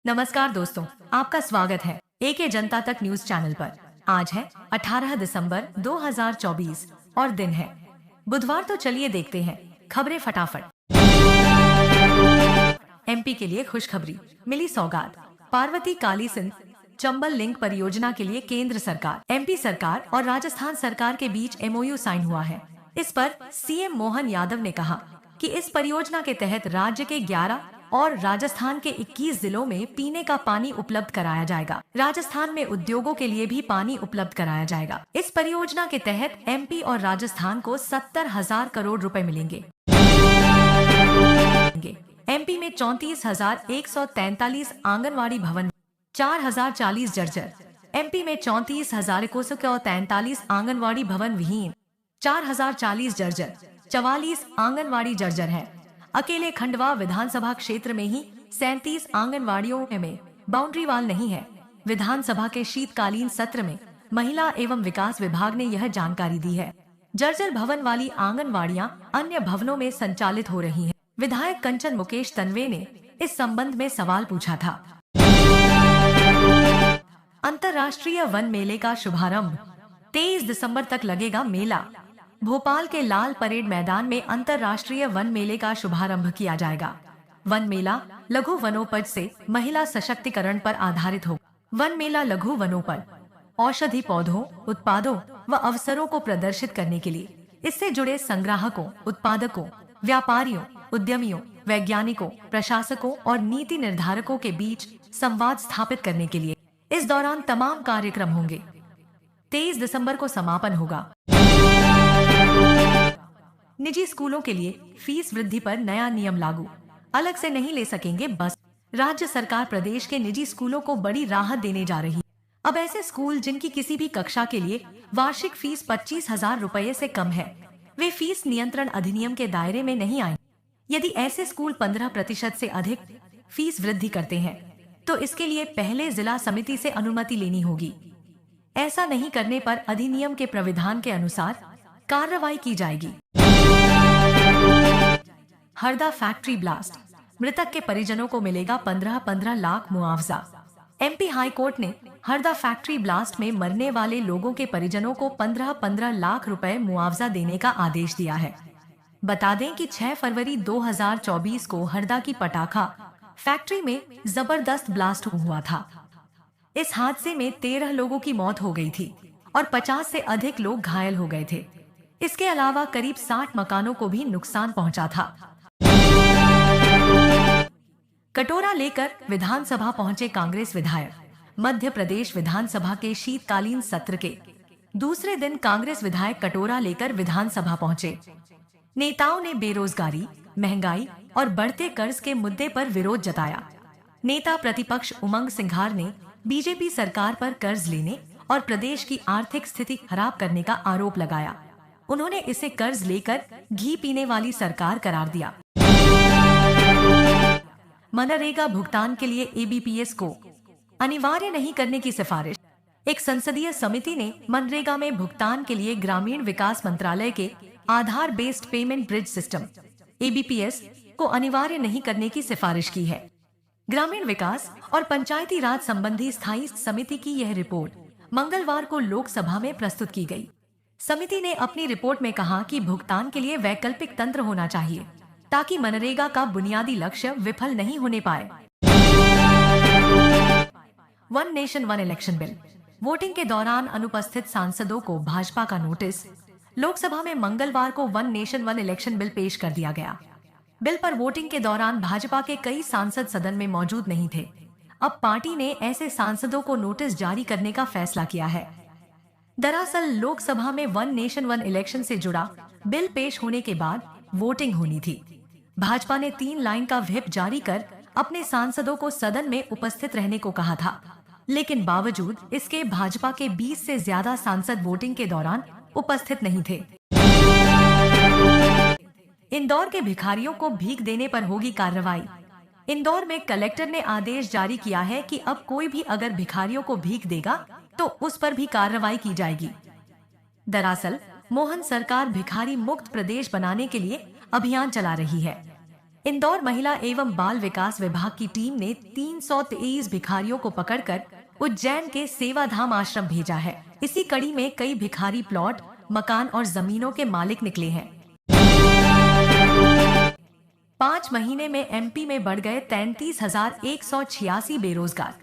नमस्कार दोस्तों, आपका स्वागत है एके जनता तक न्यूज चैनल पर। आज है 18 दिसंबर 2024 और दिन है बुधवार। तो चलिए देखते हैं खबरें फटाफट। एमपी के लिए खुशखबरी, मिली सौगात। पार्वती काली सिंध चंबल लिंक परियोजना के लिए केंद्र सरकार, एमपी सरकार और राजस्थान सरकार के बीच एमओयू साइन हुआ है। इस पर सीएम मोहन यादव ने कहा कि इस परियोजना के तहत राज्य के 11 और राजस्थान के 21 जिलों में पीने का पानी उपलब्ध कराया जाएगा। राजस्थान में उद्योगों के लिए भी पानी उपलब्ध कराया जाएगा। इस परियोजना के तहत एमपी और राजस्थान को 70,000 करोड़ रुपए मिलेंगे। एमपी में 34,143 आंगनवाड़ी भवन, 4,040 जर्जर। एमपी में 34,143 आंगनवाड़ी भवन विहीन, 4,040 जर्जर, 44 आंगनवाड़ी जर्जर है। अकेले खंडवा विधानसभा क्षेत्र में ही 37 आंगनवाड़ियों में बाउंड्री वाल नहीं है। विधानसभा के शीतकालीन सत्र में महिला एवं विकास विभाग ने यह जानकारी दी है। जर्जर भवन वाली आंगनवाड़ियां अन्य भवनों में संचालित हो रही हैं। विधायक कंचन मुकेश तन्वे ने इस संबंध में सवाल पूछा था। अंतर्राष्ट्रीय वन मेले का शुभारंभ, 23 दिसंबर तक लगेगा मेला। भोपाल के लाल परेड मैदान में अंतर्राष्ट्रीय वन मेले का शुभारंभ किया जाएगा। वन मेला लघु वनोपज से महिला सशक्तिकरण पर आधारित होगा। वन मेला लघु वनोपज, औषधि पौधों, उत्पादों व अवसरों को प्रदर्शित करने के लिए इससे जुड़े संग्राहकों, उत्पादकों, व्यापारियों, उद्यमियों, वैज्ञानिकों, प्रशासकों और नीति निर्धारकों के बीच संवाद स्थापित करने के लिए इस दौरान तमाम कार्यक्रम होंगे। 23 दिसंबर को समापन होगा। निजी स्कूलों के लिए फीस वृद्धि पर नया नियम लागू, अलग से नहीं ले सकेंगे बस। राज्य सरकार प्रदेश के निजी स्कूलों को बड़ी राहत देने जा रही है। अब ऐसे स्कूल जिनकी किसी भी कक्षा के लिए वार्षिक फीस 25,000 रुपए से कम है, वे फीस नियंत्रण अधिनियम के दायरे में नहीं आए। यदि ऐसे स्कूल 15% से अधिक फीस वृद्धि करते हैं तो इसके लिए पहले जिला समिति से अनुमति लेनी होगी। ऐसा नहीं करने पर अधिनियम के प्राविधान के अनुसार कार्रवाई की जाएगी। हरदा फैक्ट्री ब्लास्ट, मृतक के परिजनों को मिलेगा 15-15 लाख मुआवजा। एमपी हाई कोर्ट ने हरदा फैक्ट्री ब्लास्ट में मरने वाले लोगों के परिजनों को 15-15 लाख रुपए मुआवजा देने का आदेश दिया है। बता दें कि 6 फरवरी 2024 को हरदा की पटाखा फैक्ट्री में जबरदस्त ब्लास्ट हुआ था। इस हादसे में 13 लोगों की मौत हो गई थी और 50 से अधिक लोग घायल हो गए थे। इसके अलावा करीब 60 मकानों को भी नुकसान पहुंचा था। कटोरा लेकर विधानसभा पहुंचे कांग्रेस विधायक। मध्य प्रदेश विधानसभा के शीतकालीन सत्र के दूसरे दिन कांग्रेस विधायक कटोरा लेकर विधानसभा पहुंचे। नेताओं ने बेरोजगारी, महंगाई और बढ़ते कर्ज के मुद्दे पर विरोध जताया। नेता प्रतिपक्ष उमंग सिंघार ने बीजेपी सरकार पर कर्ज लेने और प्रदेश की आर्थिक स्थिति खराब करने का आरोप लगाया। उन्होंने इसे कर्ज लेकर घी पीने वाली सरकार करार दिया। मनरेगा भुगतान के लिए एबीपीएस को अनिवार्य नहीं करने की सिफारिश। एक संसदीय समिति ने मनरेगा में भुगतान के लिए ग्रामीण विकास मंत्रालय के Aadhaar based payment bridge system ABPS को अनिवार्य नहीं करने की सिफारिश की है। ग्रामीण विकास और पंचायती राज संबंधी स्थायी समिति की यह रिपोर्ट मंगलवार को लोकसभा में प्रस्तुत की गई। समिति ने अपनी रिपोर्ट में कहा कि भुगतान के लिए वैकल्पिक तंत्र होना चाहिए ताकि मनरेगा का बुनियादी लक्ष्य विफल नहीं होने पाए। One nation one election bill, voting के दौरान अनुपस्थित सांसदों को भाजपा का नोटिस। लोकसभा में मंगलवार को one nation one election bill पेश कर दिया गया। बिल पर वोटिंग के दौरान भाजपा के कई सांसद सदन में मौजूद नहीं थे। अब पार्टी ने ऐसे सांसदों को नोटिस जारी करने का फैसला किया है। दरअसल लोकसभा में वन नेशन वन इलेक्शन से जुड़ा बिल पेश होने के बाद वोटिंग होनी थी। भाजपा ने 3 लाइन का व्हिप जारी कर अपने सांसदों को सदन में उपस्थित रहने को कहा था, लेकिन बावजूद इसके भाजपा के 20 से ज्यादा सांसद वोटिंग के दौरान उपस्थित नहीं थे। इंदौर के भिखारियों को भीख देने पर होगी कार्रवाई। इंदौर में कलेक्टर ने आदेश जारी किया है कि अब कोई भी अगर भिखारियों को भीख देगा तो उस पर भी कार्रवाई की जाएगी। दरअसल मोहन सरकार भिखारी मुक्त प्रदेश बनाने के लिए अभियान चला रही है। इंदौर महिला एवं बाल विकास विभाग की टीम ने 323 भिखारियों को पकड़कर उज्जैन के सेवाधाम आश्रम भेजा है। इसी कड़ी में कई भिखारी प्लॉट, मकान और जमीनों के मालिक निकले हैं। 5 महीने में एमपी में बढ़ गए 33,186 बेरोजगार।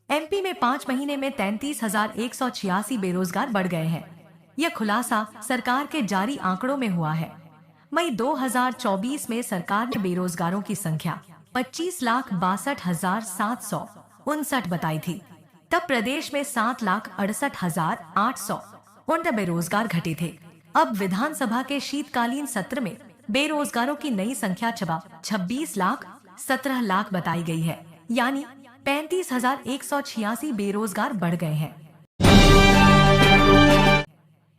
एमपी में 5 महीने में 33,186 बेरोजगार बढ़ गए हैं। यह खुलासा सरकार के जारी आंकड़ों में हुआ है। मई 2024 में सरकार ने बेरोजगारों की संख्या 25,62,759 बताई थी। तब प्रदेश में 7,68,859 बेरोजगार घटे थे। अब विधानसभा के शीतकालीन सत्र में बेरोजगारों की नई संख्या 26,17,00,000 बताई गई है, यानी 35,186 बेरोजगार बढ़ गए हैं।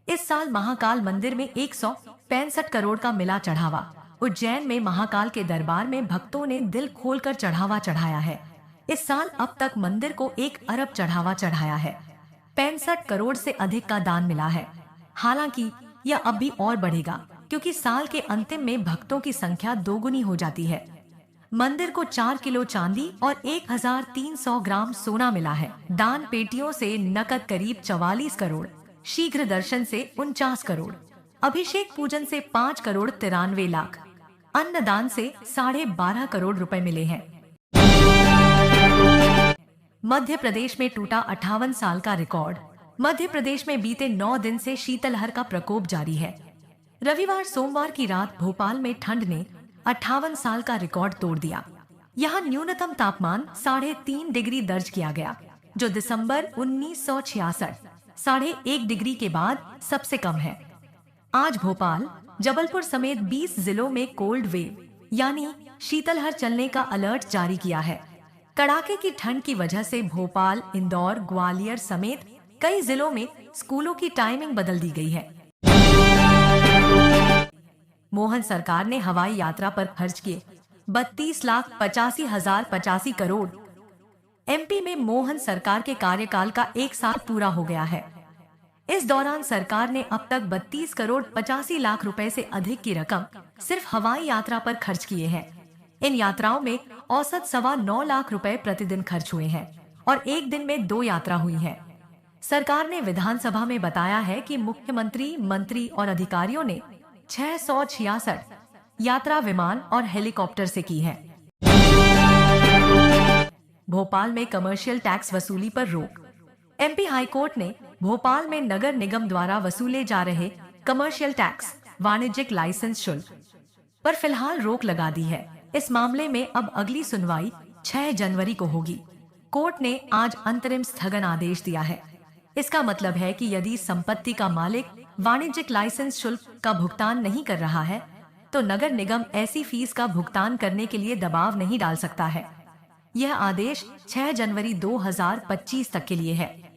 इस साल महाकाल मंदिर में 165 करोड़ का मिला चढ़ावा। उज्जैन में महाकाल के दरबार में भक्तों ने दिल खोलकर चढ़ावा चढ़ाया है। इस साल अब तक मंदिर को 1 अरब चढ़ावा चढ़ाया है। 65 करोड़ से अधिक का दान मिला है। हालांकि यह अब भी और बढ़ेगा, क्योंकि साल के अंतिम में भक्तों की संख्या दोगुनी हो जाती है। मंदिर को 4 किलो चांदी और 1,300 ग्राम सोना मिला है। दान पेटियों से नकद करीब 44 करोड़, शीघ्र दर्शन से 49 करोड़, अभिषेक पूजन से 5 करोड़ 93 लाख, अन्नदान से 12.5 करोड़ रुपए मिले हैं। मध्य प्रदेश में टूटा 58 साल का रिकॉर्ड। मध्य प्रदेश में बीते 9 दिन से शीतलहर का प्रकोप जारी है। रविवार सोमवार की रात भोपाल में ठंड ने 58 साल का रिकॉर्ड तोड़ दिया। यहाँ न्यूनतम तापमान 3.5 डिग्री दर्ज किया गया, जो दिसंबर 1966 1.5 डिग्री के बाद सबसे कम है। आज भोपाल, जबलपुर समेत 20 जिलों में कोल्ड वेव यानी शीतलहर चलने का अलर्ट जारी किया है। कड़ाके की ठंड की वजह से भोपाल, इंदौर, ग्वालियर समेत कई जिलों में स्कूलों की टाइमिंग बदल दी गई है। मोहन सरकार ने हवाई यात्रा पर खर्च किए 32,85,085 करोड़। एमपी में मोहन सरकार के कार्यकाल का 1 साल पूरा हो गया है। इस दौरान सरकार ने अब तक 32 करोड़ 85 लाख रुपए से अधिक की रकम सिर्फ हवाई यात्रा पर खर्च किए हैं। इन यात्राओं में औसत 9.25 लाख रुपए प्रतिदिन खर्च हुए हैं और एक दिन में 2 यात्रा हुई है। सरकार ने विधानसभा में बताया है कि मुख्यमंत्री, मंत्री और अधिकारियों ने 666 यात्रा विमान और हेलीकॉप्टर से की है। भोपाल में कमर्शियल टैक्स वसूली पर रोक। एमपी हाईकोर्ट ने भोपाल में नगर निगम द्वारा वसूले जा रहे कमर्शियल टैक्स, वाणिज्यिक लाइसेंस शुल्क पर फिलहाल रोक लगा दी है। इस मामले में अब अगली सुनवाई 6 जनवरी को होगी। कोर्ट ने आज अंतरिम स्थगन आदेश दिया है। इसका मतलब है कि यदि संपत्ति का मालिक वाणिज्यिक लाइसेंस शुल्क का भुगतान नहीं कर रहा है, तो नगर निगम ऐसी फीस का भुगतान करने के लिए दबाव नहीं डाल सकता है। यह आदेश 6 जनवरी 2025 तक के लिए है।